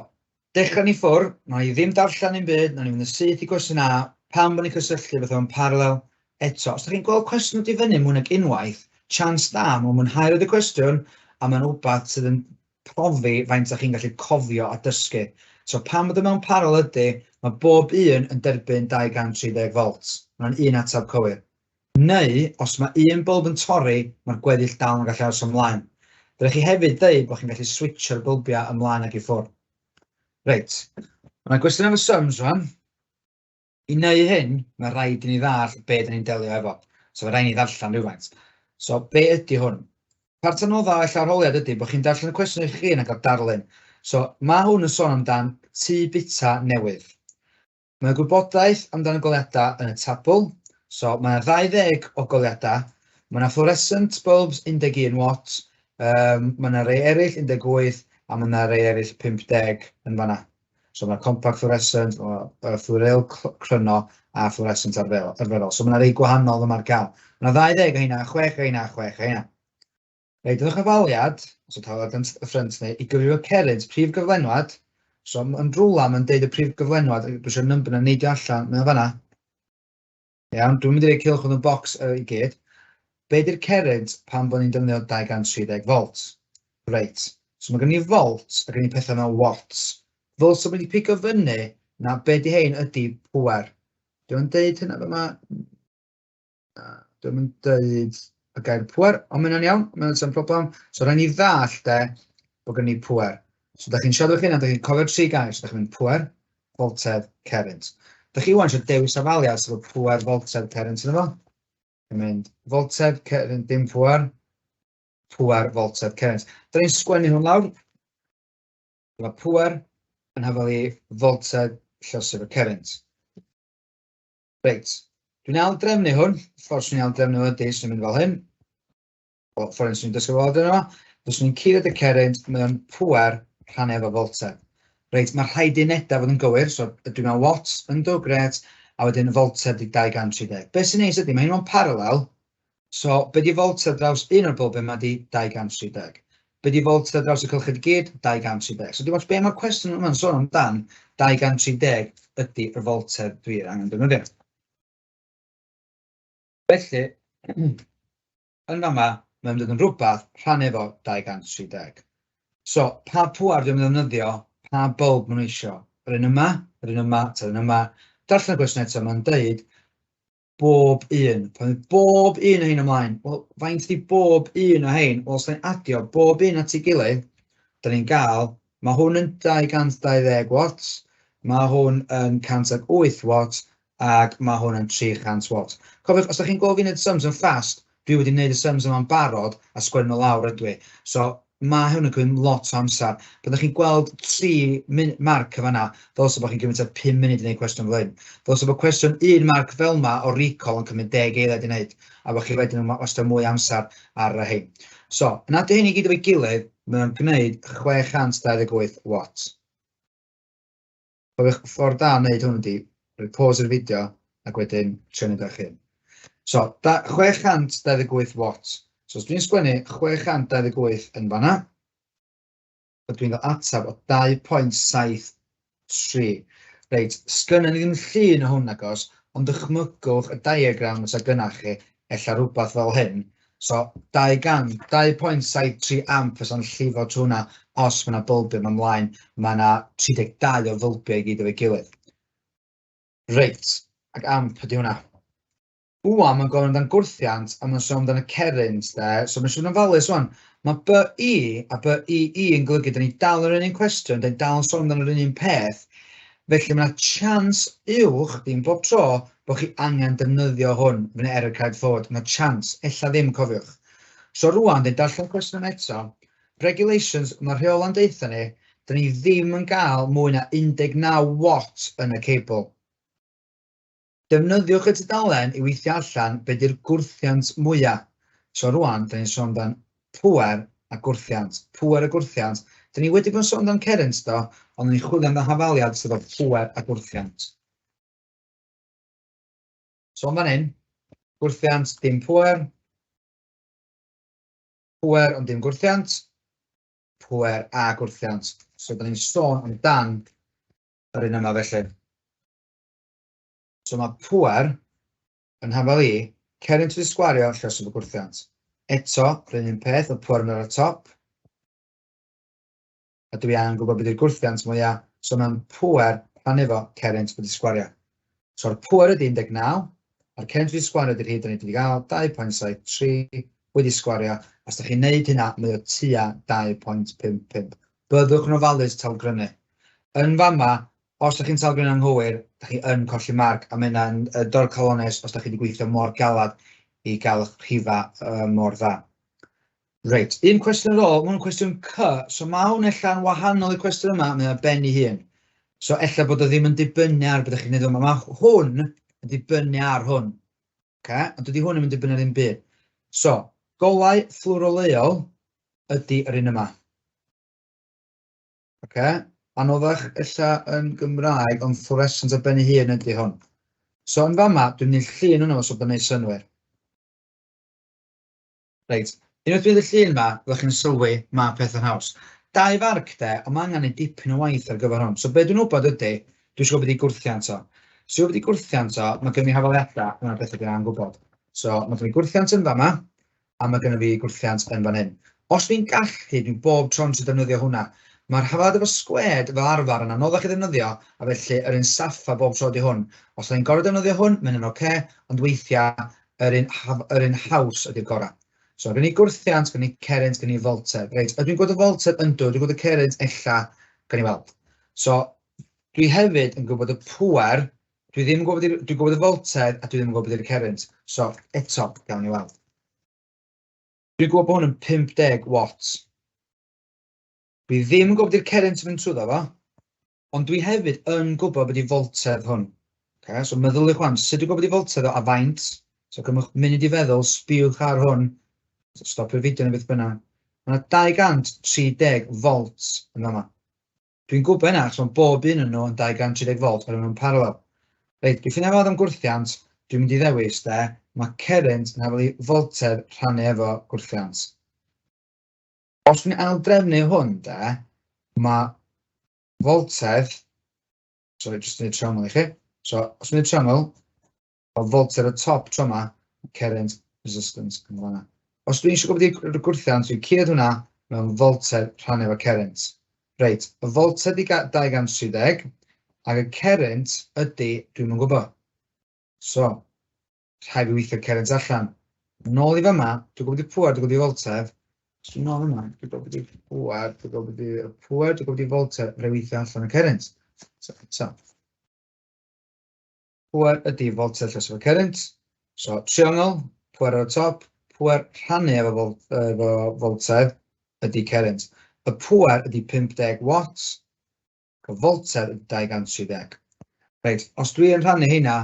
dechrau ni ffwrdd, na i ddim darllen un byd, na ni fynd yn syth i gwestiwn A, pam bod ni'n cysylltu beth o'n parallel. Eto, os ydych chi'n gweld cwestiwn wedi fyny mwy nag unwaith, chance da, mae'n mwynhau roedd y cwestiwn, a mae'n wbath sydd yn profi faint ydych chi'n gallu cofio a dysgu. So pam bod y mewn parallel ydy, mae bob un yn derbyn 230 volts. Mae'n un atab cywir. Neu, os mae un bulb yn torri, mae'r gweddill dal yn gallu aros ymlaen. Byddwch chi hefyd dweud bod chi'n gallu switcho'r bulbiau ymlaen ac i ffwrdd. Reit, mae'n gwestiwn efo sums rwan. I neu hyn, mae rhaid i ni ddall be dyn ni'n delio efo. So mae rhaid ni ddarllen rhywfaint. So be ydy hwn? Part anoddau eich arholiad ydy bod chi'n darllen y cwestiwn eich hun ac ar darlun. So mae hwn yn sôn amdan T bita newydd. Mae gwybodaeth amdan y goliadau yn y tabl. So mae 20 o goliadau. Mae yna fluorescent bulbs 11 watt. Mae yna rei eraill 18 a mae yna rei eraill 50 yn fanna. So mae compact fluorescent, fluoryl cryno a fluorescent arferol. So mae yna rei gwahanol yma'r gael. Mae yna 20 o hynna, 6 o hynna, 6 o hynna. Reit, ydych y faliad, os ydych chi'n y ffrynt ni, i gyfrif y cerrynt prif gyflenwad, So yn rwla mae'n deud y prif gyflenwad, dwi eisiau number yn neidio allan, mae'n fanna. Iawn, dwi'n mynd i roi cilch yn y bocs i gyd. Be di'r current pan bod ni'n defnyddio 230 volt? Reit, so mae gen i volts a gen i pethau mewn watts. Volts o'n mynd i pigo fyny na be di hein ydi pŵer. Dwi'n deud hynna fe yma. Dwi'n deud y gair pŵer, ond mae'n iawn, mae'n sy'n problem. So rhaid ni ddall bod gen i pŵer. So da chi'n siarad o'ch hynna, da chi'n cofio'r tri gair, so da chi'n mynd pŵer, voltedd, current. Da chi wan eisiau dewis afaliad sydd o pŵer, voltedd, current yn efo. Dwi'n mynd voltedd, current, dim pŵer, voltedd, current. Da ni'n sgwennu hwn lawr. Mae pŵer yn hafel i voltedd llosur o current. Reit, dwi'n aldrefnu hwn. Ffordd swn i'n aldrefnu ydy, swn i'n mynd fel hyn. Ffordd swn i'n dysgu fod yno. Fyswn i'n cyrraedd y current mewn pŵer rhan efo voltedd. Reit, mae rhaid i unedau fod yn gywir, so dwi'n mewn watts yn dod gret, a wedyn voltedd i 230. Be sy'n neis ydy, mae hyn o'n parallel, so be di voltedd draws un o'r bulb yma di 230. Be di voltedd draws y cylchyd i gyd, 230. So dwi'n be mae'r cwestiwn yma'n sôn amdan 230 ydy'r voltedd dwi'n angen defnyddio. Felly, yn fama, mae'n dod yn rhywbeth rhan efo 230. So, pa pŵer dwi'n defnyddio, pa bulb maen nhw isio? Yr un yma, ta'r un yma. Darllen y gwestiwn eto, mae'n deud bob un. Pan mae bob un o hyn ymlaen, wel, faint di bob un o hyn? Wel, os da ni'n adio bob un at ei gilydd, da ni'n gael, mae hwn yn 220 watts, mae hwn yn 108 watts, ac mae hwn yn 300 watts. Cofiwch, os da chi'n gofyn y sums yn fast, dwi wedi gwneud y sums yma'n barod a sgwennu lawr ydw i. So, mae hwn yn gwneud lot o amser. Byddwch chi'n gweld 3 marc yma, ddylse bod chi'n gymryd 5 munud i wneud cwestiwn fel hyn. Ddylse bod cwestiwn 1 marc fel yma o recall yn cymryd 10 eiliad i wneud, a bod chi wedyn yn wastad mwy amser ar hyn. So, yn adio hyn i gyd o'i gilydd, mae'n gwneud 628 watts. Ffordd da wneud hwn ydi, rhoi pause i'r fideo, ac wedyn trio wneud eich hyn. So, 628 watts. So, os dwi'n sgwennu 628 yn fanna, dwi'n cael atab o 2.73. Reit, sgynna ni ddim llun o hwn agos, ond dychmygwch y diagram os gynnach chi, ella rhywbeth fel hyn. So, 2.73 amp fysa'n llifo trwy hwnna, os mae yna bulbiau ymlaen, mae yna 32 o fylbiau i gyd o'i gilydd. Reit, ac amp ydi hwnna. Wwan, mae'n gofyn amdano'n gwrthiant, a mae'n sôn amdano'n current, so mae'n sôn yn falus wan. Mae BI a BII yn golygu, da ni dal yr un cwestiwn, da ni dal yn sôn amdano'r un peth. Felly mae yna chance uwch, dim bob tro, bod chi angen defnyddio hwn, fyny error card forward. Mae chance, ella ddim cofiwch. So rwan, da ni darllen cwestiwn eto. Regulations, mae rheola'n deitha ni, da ni ddim yn cael mwy na 19 watt yn y cable. Defnyddiwch y tudalen i weithio allan be di'r gwrthiant mwyaf. So rwan, da ni'n sôn amdan pŵer a gwrthiant. Pŵer a gwrthiant. Da ni wedi bod yn sôn amdan current do, ond da ni'n chwilio amdan hafaliad sydd o pŵer a gwrthiant. So yn fan hyn, gwrthiant dim pŵer. Pŵer ond dim gwrthiant. Pŵer a gwrthiant. So da ni'n sôn amdan yr un yma felly. So mae pŵer yn hafel i, current wedi sgwario lluosog y gwrthiant. Eto, rhan un peth, o pŵer yn ar y top. A dwi angen gwybod beth yw'r gwrthiant mwyaf, so mae'n pŵer rhan efo current wedi sgwario. So'r pŵer ydy 19, a'r current wedi sgwario ydy'r hyd o'n wedi gael 2.73 wedi sgwario. Os da chi'n neud hynna, mae o tua 2.55. Byddwch yn ofalus talgrynu. Yn fama, os da chi'n talgrynu anghywir, da chi yn colli marc, a mae yna'n dor colones os da chi wedi gweithio mor galad i gael eich rhifa mor dda. Reit, un cwestiwn ar ôl, mae'n cwestiwn C, so mae hwn ella'n wahanol i'r cwestiwn yma, mae'n ben i hun. So ella bod o ddim yn dibynnu ar beth ydych chi'n neud yma, mae hwn yn dibynnu ar hwn. Ond dydy hwn yn mynd dibynnu ar un byd. So, golau fflwroleol ydy yr un yma. Anoddach ella yn Gymraeg, ond fluorescent ar ben i hun ydy hwn. So yn fama, dwi'n mynd llun hwnnw os o'n gwneud synwyr. Reit, unwaith bydd y llun yma, fyddwch chi'n sylwi, mae peth yn haws. 2 farc de, ond mae angen ei dipyn o waith ar gyfer hwn. So be dwi'n wybod ydy, dwi eisiau gwybod i gwrthiant o. So wedi gwrthiant o, mae gen i hafaliadau, yna'r beth ydyn nhw'n gwybod. So mae gen i gwrthiant yn fama, a mae gen i fi gwrthiant yn fan hyn. Os fi'n gallu, dwi'n bob tro'n sy'n defnyddio hwnna. Mae'r hafaliad efo sgwed fel arfer yn anoddach i ddefnyddio, a felly yr un saffa bob tro di hwn. Os dwi'n gorfod defnyddio hwn, mae'n yn oce, ond weithiau yr un haws ydy'r gorau. So, gen i gwrthiant, gen i current, gen i voltage. Reit, ydw i'n gwybod y voltage yndw, dwi'n gwybod y current ella, gen i weld. So, dwi hefyd yn gwybod y pŵer, dwi'n gwybod y voltage a dwi ddim yn gwybod y current. So, eto, gawn ni weld. Dwi'n gwybod bod hwn yn 50 watts. Dwi ddim yn gwybod i'r current yn mynd trwy fo, ond dwi hefyd yn gwybod bod i voltage hwn. Okay, so, meddyliwch wan, sut dwi'n gwybod i voltage o a faint? So, gymwch munud i feddwl, sbiwch ar hwn. Stopio'r fideo neu beth bynnag. Mae 230 volts yn yma. Dwi'n gwybod yna, achos mae bob un yn nhw yn 230 volt, fel nhw'n parallel. Reit, dwi'n ffeindio fod am gwrthiant, dwi'n mynd i ddewis, mae current yn hefyd i voltage rhannu efo gwrthiant. Os dwi'n aildrefnu hwn, mae voltage, sorry, jyst yn ei triongl i chi. So, os dwi'n ei triongl, mae voltage y top tro yma, current resistance yn fanna. Os dwi'n eisiau gwybod i'r gwrthiant, dwi'n cyd hwnna mewn voltage rhannu efo current. Reit, y voltage ydi 230, ac y current ydi, dwi'n yn gwybod. So, rhaid fi weithio current allan. Nôl i fama, dwi'n gwybod i pŵer, dwi'n gwybod i voltage. Os dwi'n nôl yma, dwi'n gwybod i pŵer, dwi'n gwybod i pŵer, dwi'n gwybod i voltage, rhaid weithio allan y current. So. Pŵer ydi voltage lles efo current. So, triongl, pŵer ar y top. Pŵer rhannu efo voltage ydy current. Y pŵer ydy 50 watts, y voltage ydy 230. Reit, os dwi yn rhannu hynna,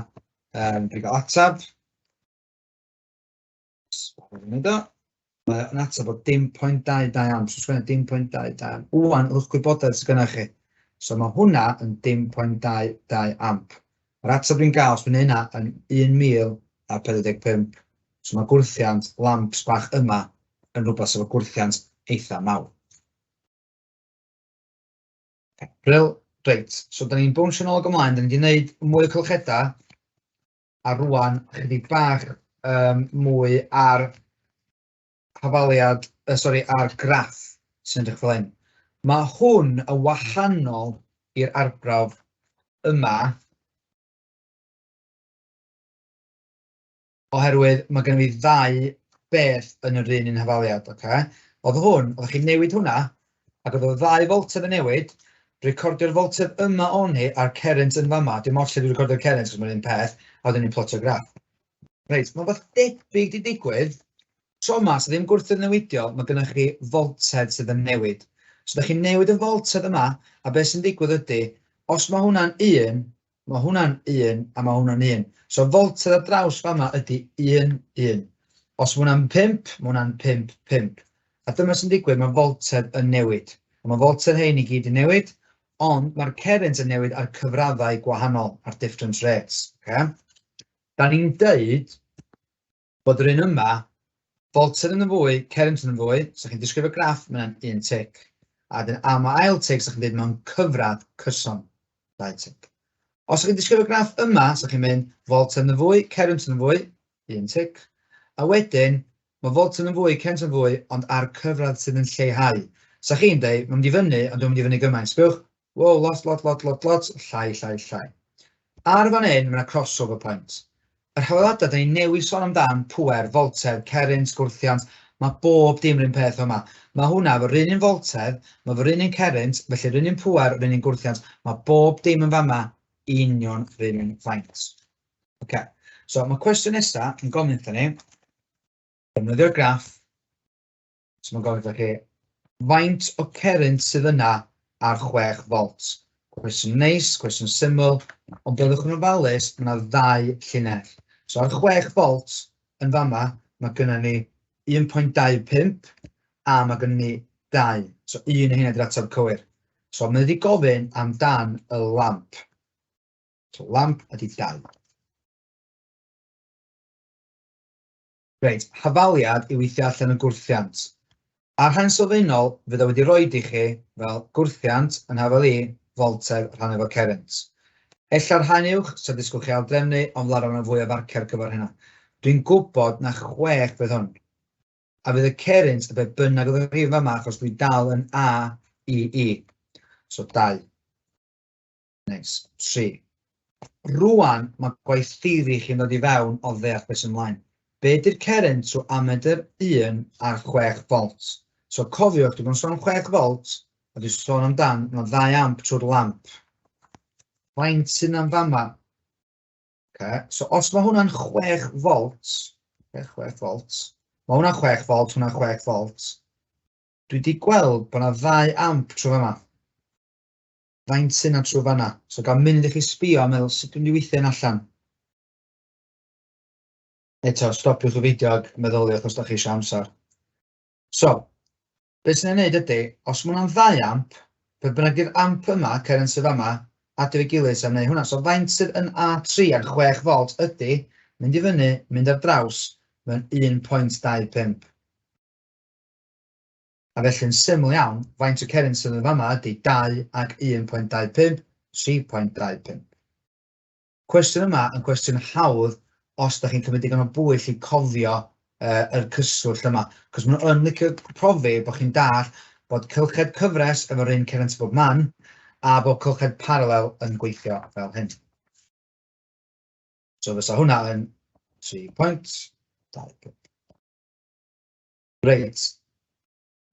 dwi'n cael atab. Mae'n atab o 0.22 amp, so sgwennau 0.22 amp. Wwan, yw'ch gwybodaeth sydd gennych chi. So mae hwnna yn 0.22 amp. Yr atab dwi'n gael os dwi'n hynna yn 1045. So mae gwrthiant lamps bach yma yn rhywbeth efo gwrthiant eitha mawr. Brill, reit. So, da ni'n bwnsio nôl ag ymlaen, da ni wedi gwneud mwy o cylchedau, a rwan chydig bach mwy ar hafaliad, ar graff sy'n edrych fel hyn. Mae hwn yn wahanol i'r arbrawf yma, oherwydd mae gen i ddau beth yn yr un hafaliad. Okay? Oedd hwn, oeddech chi'n newid hwnna, ac oedd o 2 voltage yn newid, recordio'r voltage yma o'n hi a'r current yn fama. Dim ots lle dwi'n recordio'r current, cos mae'n un peth, a wedyn ni'n plotio graff. Reit, mae beth debyg di digwydd. Tro yma, sydd ddim gwrth yn newidio, mae gennych chi voltage sydd yn newid. So, da chi'n newid y voltage yma, a beth sy'n digwydd ydy, os mae hwnna'n 1, mae hwnna'n 1, a mae hwnna'n 1. So, voltage ar draws fama ydy 1, 1. Os mae hwnna'n 5, mae hwnna'n 5, 5. A dyma sy'n digwydd, mae voltage yn newid. Mae voltage hein i gyd yn newid, ond mae'r current yn newid ar cyfraddau gwahanol, ar difference rates. Okay? Da ni'n deud bod yr un yma, voltage yn y fwy, current yn y fwy, so chi'n disgrifio graff, mae'n 1 tick. A am ail tick, so chi'n dweud mewn cyfradd cyson, 2 tick. Os chi'n disgrifio graff yma, so chi'n mynd voltage yn y fwy, current yn y fwy, 1 tick. A wedyn, mae voltage yn y fwy, current yn y fwy, ond ar cyfradd sydd yn lleihau. So chi'n dweud, mae'n mynd i fyny, ond dwi'n mynd i fyny gymaint. Sbywch, wow, lot, llai. Ar fan hyn, mae'n crossover point. Yr hawliadau, da ni'n newid sôn amdan pŵer, voltage, current, gwrthiant, mae bob dim yr un peth yma. Mae hwnna efo'r un un voltage, mae efo'r un un current, felly yr un un pŵer, yr un un gwrthiant, mae bob dim yn fama union yr un faint. Okay. So, mae cwestiwn nesaf yn gofyn wrthyn ni, defnyddio'r graff, so mae'n gofyn wrthyn chi, faint o current sydd yna ar 6 volt. Cwestiwn neis, cwestiwn syml, ond byddwch yn ofalus, mae yna 2 llinell. So, ar 6 volt yn fama, mae gynnu ni 1.25 a mae gynnu ni 2. So, un o hynny ydy'r ateb cywir. So, mae wedi gofyn amdan y lamp. So, lamp ydy 2. Reit, hafaliad i weithio allan y gwrthiant. A'r haen sylfaenol fydd o wedi roed i chi fel gwrthiant yn hafel i foltedd rhan efo current. Ella'r haen uwch, so disgwyl chi aldrefnu, ond fel arfer fwy o farcio ar gyfer hynna. Dwi'n gwybod na 6 bydd hwn. A fydd y current y beth bynnag oedd y rhif yma, achos dwi dal yn A i E. So 2. Nice. 3. Rwan, mae gwaith theori chi'n dod i fewn o ddeall beth sy'n ymlaen. Be ydy'r current trwy amedr 1 ar 6 volt? So cofiwch, dwi'n sôn am 6 volt, a dwi'n sôn amdan, mae 2 amp trwy'r lamp. Faint sy'n am fama? Okay. So os mae hwnna'n 6 volt, 6 volt, mae hwnna'n 6 volt, hwnna'n 6 volt, dwi wedi gweld bod yna 2 amp trwy fama. Faint sy'n na trwy fanna. So gael munud i chi sbio a meddwl sut dwi'n weithio yn allan. Eto, stopiwch y fideo ag meddyliwch os ydych chi eisiau amser. So, beth sy'n ei wneud ydy, os mae hwnna'n 2 amp, pe bynnag i'r amp yma, current sydd yma, a dy fi gilydd sy'n gwneud hwnna. So, faint sydd yn A3 ar 6 volt ydy, mynd i fyny, mynd ar draws, mewn 1.25. A felly'n syml iawn, faint o current sydd yn fama ydy 2 ag 1.25, 3.25. Cwestiwn yma yn cwestiwn hawdd os ydych chi'n cymryd digon o bwyll i cofio yr cyswllt yma. Cos maen nhw'n licio profi bod chi'n dall bod cylched cyfres efo'r un current bob man a bod cylched paralel yn gweithio fel hyn. So fysa hwnna yn 3.25. Reit.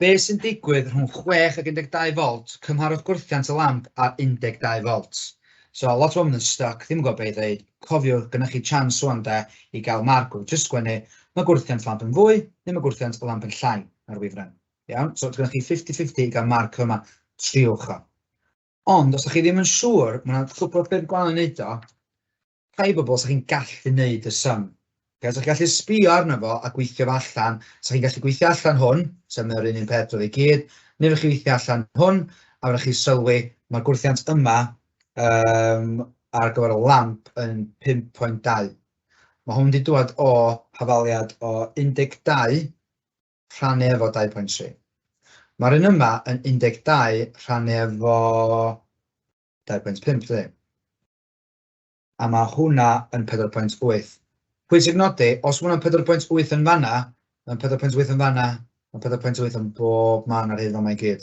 Be sy'n digwydd rhwng 6 ag 12 volt, cymharwch gwrthiant y lamp ar 12 volt. So, lot o yn stuck, ddim yn gwybod beth i ddweud. Cofiwch, gynnwch chi chance rwan de i gael margw. Just sgwennu, mae gwrthiant lamp yn fwy, neu mae gwrthiant y lamp yn llai ar wifren. Iawn? So, gynnwch chi 50-50 i gael marc yma, triwch o. Ond, os ydych chi ddim yn siŵr, mae yna cwpl o ffyrdd gwahanol yn neud o, rhai bobl sy'ch chi'n gallu neud y sum. So, chi'n gallu sbio arno fo a gweithio fo allan. So, chi'n gallu gweithio allan hwn, sef mae'r un peth oedd i gyd, neu fydwch chi weithio allan hwn, a fydwch chi sylwi, mae'r gwrthiant yma ar gyfer y lamp yn 5.2. Mae hwn wedi dod o hafaliad o 12 rhannu efo 2.3. Mae'r un yma yn 12 rhannu efo 2.5. A mae hwnna yn 4.8. Pwysig nodi, os mae hwnna'n 4.8 yn fanna, mae'n 4.8 yn fanna, mae'n 4.8 yn bob man ar hyn yma i gyd.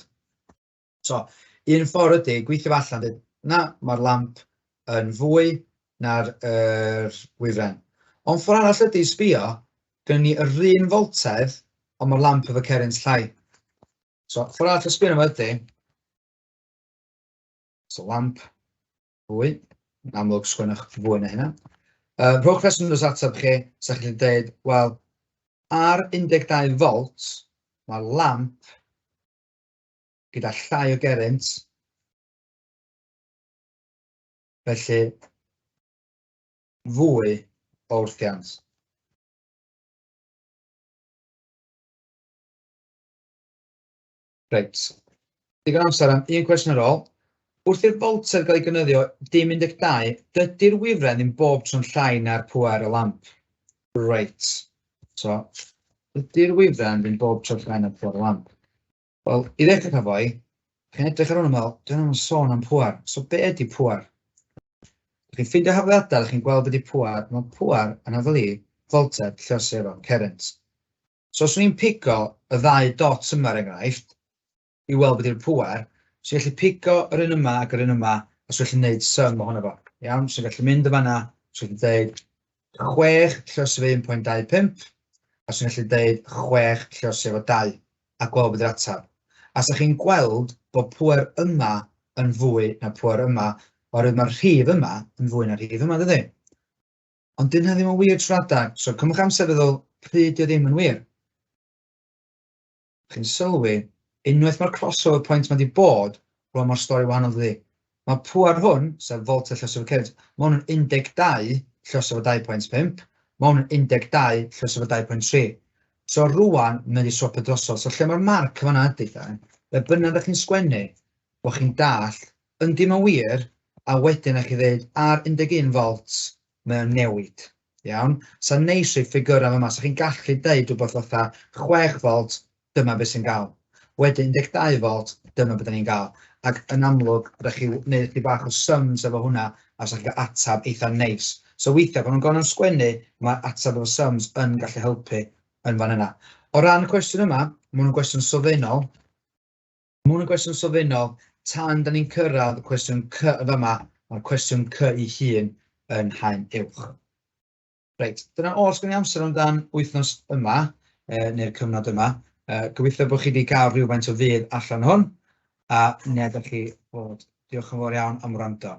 So, un ffordd ydy, gweithio allan, dweud, na, mae'r lamp yn fwy na'r wifren. Ond ffordd arall ydy sbio, gyda ni yr un foltedd, ond mae'r lamp efo current llai. So, ffordd arall sbio yma ydy, so lamp, fwy, yn amlwg sgwennwch fwy na hynna. Rhowch cwestiwn dros ateb chi, sa chi'n dweud, wel, ar 12 volt, mae'r lamp gyda llai o current, felly fwy o wrthiant. Reit. Digon amser am un cwestiwn ar ôl. Wrth i'r foltedd gael ei gynyddio dim 12, dydy'r wifren ddim bob tro'n llai na'r pŵer y lamp. Reit. So, dydy'r wifren ddim bob tro'n llai na'r pŵer y lamp. Wel, i ddechrau cafoi, chi'n edrych ar hwn yn meddwl, dwi'n yn sôn am pŵer. So, be ydy pŵer? Chi'n ffeindio hafliadau, chi'n gweld beth ydy pŵer. Mae pŵer yn hafel i foltedd lluosir o current. So, os ni'n pigo y 2 dots yma er enghraifft, i weld beth yw'r pŵer, so chi'n gallu pigo yr un yma ac yr un yma, os chi'n gwneud sum ohono fo. Iawn, so chi'n gallu mynd yma na, so chi'n dweud 6 lluosir 1.25, a so chi'n gallu dweud 6 lluosir 2, a gweld beth yw'r atab. A so chi'n gweld bod pŵer yma yn fwy na pŵer yma, oherwydd mae'r rhif yma yn fwy na'r rhif yma, dydy. Ond dyn hynny ddim yn wir trwy adag, so cymwch amser feddwl pryd yw ddim yn wir. Chi'n sylwi, unwaith mae'r crossover point mae wedi bod, rwan mae'r stori wahanol dydy. Mae pŵer hwn, sef volta lluosir current, mae hwn yn 12 lluosir 2.5, mae hwn yn 12 lluosir 2.3. So rwan, mae wedi swapio drosodd. So lle mae'r marc fan'na ydy, be bynnag ydych chi'n sgwennu, bod chi'n dall, yn dim yn wir, a wedyn ydych chi ddweud, ar 11 volt, mae'n newid. Iawn? Sa'n neis i'w ffigura yma, so chi'n gallu dweud rhywbeth fatha 6 volt dyma beth sy'n gael. Wedyn 12 volt, dyma beth ni'n gael. Ac yn amlwg, rydych chi wneud chi bach o sums efo hwnna, a os ydych chi'n cael atab eitha neis. So weithiau, pan nhw'n gorfod sgwennu, mae atab efo sums yn gallu helpu yn fan yna. O ran y cwestiwn yma, mae hwnnw'n gwestiwn sylfaenol. Mae hwnnw'n gwestiwn sylfaenol tan da ni'n cyrraedd y cwestiwn C y fama, mae'r cwestiwn C ei hun yn haen uwch. Reit, dyna oll sgwennu amser amdan wythnos yma, neu'r cyfnod yma. Gobeithio bod chi wedi cael rhywfaint o fydd allan hwn, a neu ydych chi fod. Diolch yn fawr iawn am wrando.